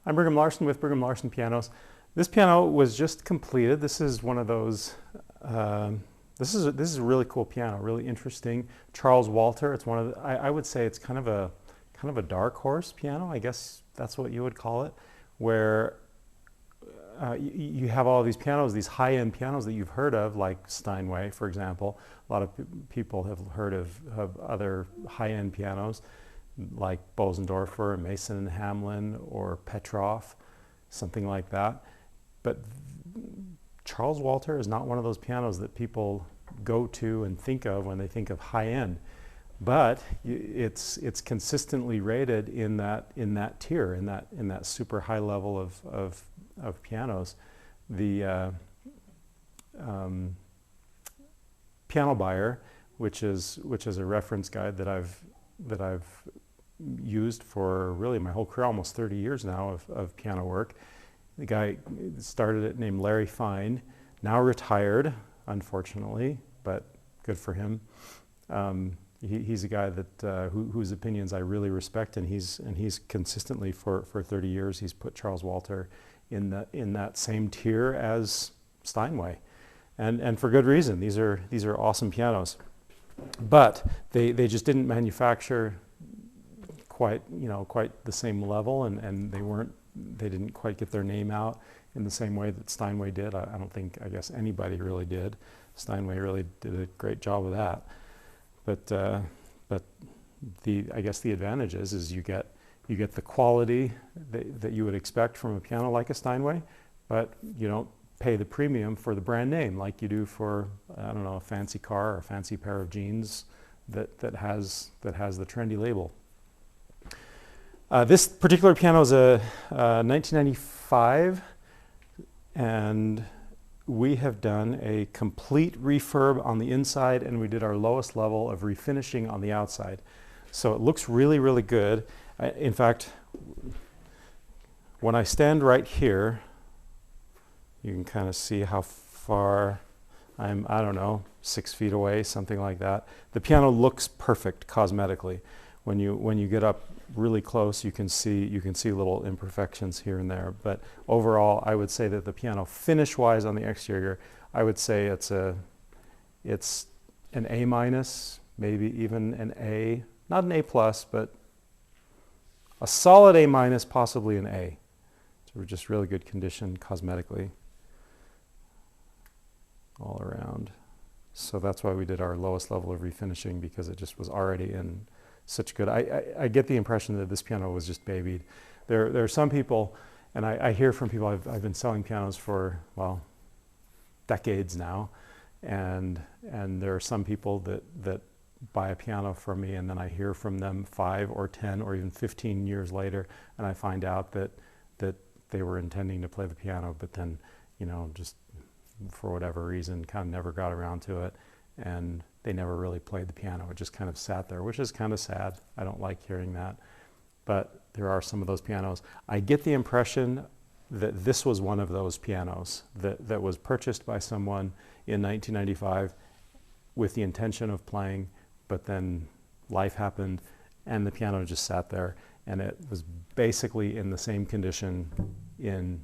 I'm Brigham Larson with Brigham Larson Pianos. This piano was just completed. This is one of those, this is a really cool piano, really interesting. Charles Walter, it's one of the, I would say it's kind of a dark horse piano, I guess that's what you would call it, where you have all these pianos, these high-end pianos that you've heard of, like Steinway, for example. A lot of people have heard of other high-end pianos, like Bosendorfer, Mason and Hamlin, or Petroff, something like that. But Charles Walter is not one of those pianos that people go to and think of when they think of high-end. But it's consistently rated in that tier, in that super high level of pianos. The Piano Buyer, which is a reference guide that I've used for really my whole career, almost 30 years now of piano work. The guy started it named Larry Fine, now retired, unfortunately, but good for him. He's a guy that whose opinions I really respect, and he's consistently for 30 years he's put Charles Walter in that same tier as Steinway, and for good reason. These are awesome pianos, but they just didn't manufacture quite the same level, and they didn't quite get their name out in the same way that Steinway did. I guess anybody really did. Steinway really did a great job of that. But I guess the advantage is you get the quality that you would expect from a piano like a Steinway, but you don't pay the premium for the brand name like you do for, I don't know, a fancy car or a fancy pair of jeans that has the trendy label. This particular piano is a 1995, and we have done a complete refurb on the inside, and we did our lowest level of refinishing on the outside. So it looks really, really good. In fact, when I stand right here, you can kind of see how far I'm, I don't know, 6 feet away, something like that. The piano looks perfect cosmetically. When you get up really close, you can see little imperfections here and there. But overall, I would say that the piano, finish-wise on the exterior, I would say it's an A-, maybe even an A, not an A+, but a solid A-, possibly an A. So just really good condition cosmetically all around. So that's why we did our lowest level of refinishing, because it just was already in such good. I get the impression that this piano was just babied. There are some people, and I hear from people, I've been selling pianos for, well, decades now, and there are some people that buy a piano from me, and then I hear from them 5 or 10 or even 15 years later, and I find out that they were intending to play the piano, but then, just for whatever reason, kind of never got around to it, and they never really played the piano. It just kind of sat there, which is kind of sad. I don't like hearing that. But there are some of those pianos. I get the impression that this was one of those pianos that was purchased by someone in 1995 with the intention of playing, but then life happened and the piano just sat there, and it was basically in the same condition in,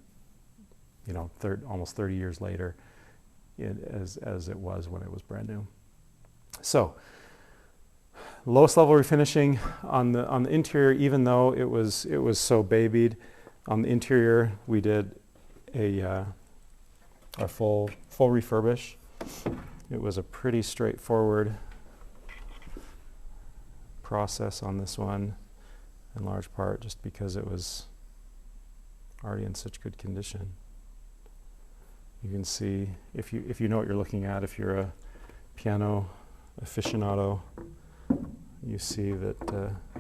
almost 30 years later as it was when it was brand new. So, lowest level refinishing on the interior, even though it was so babied. On the interior, we did a full refurbish. It was a pretty straightforward process on this one, in large part just because it was already in such good condition. You can see, if you know what you're looking at, if you're a piano aficionado, you see that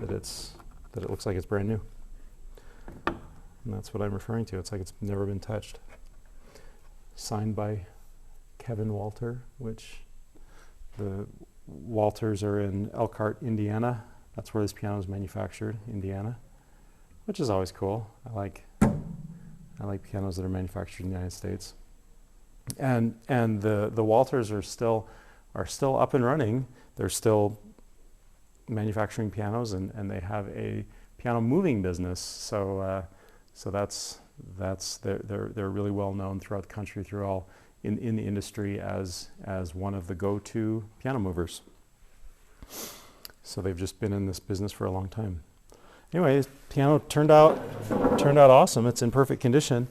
it looks like it's brand new, and that's what I'm referring to. It's like it's never been touched. Signed by Kevin Walter, which the Walters are in Elkhart, Indiana. That's where this piano is manufactured, Indiana, which is always cool. I like pianos that are manufactured in the United States. And the Walters are still up and running. They're still manufacturing pianos, and they have a piano moving business. So So they're really well known throughout the country, through all in the industry as one of the go-to piano movers. So they've just been in this business for a long time. Anyway, this piano turned out awesome. It's in perfect condition.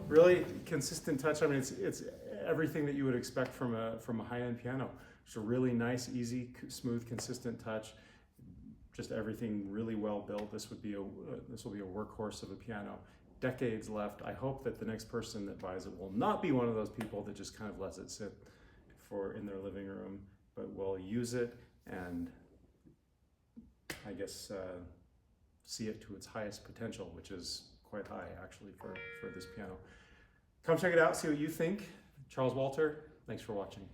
Really consistent touch. I mean, it's everything that you would expect from a high-end piano. It's a really nice, easy, smooth, consistent touch. Just everything really well built. This will be a workhorse of a piano. Decades left. I hope that the next person that buys it will not be one of those people that just kind of lets it sit in their living room, but will use it and, I guess, see it to its highest potential, which is quite high actually for this piano. Come check it out, see what you think. Charles Walter, thanks for watching.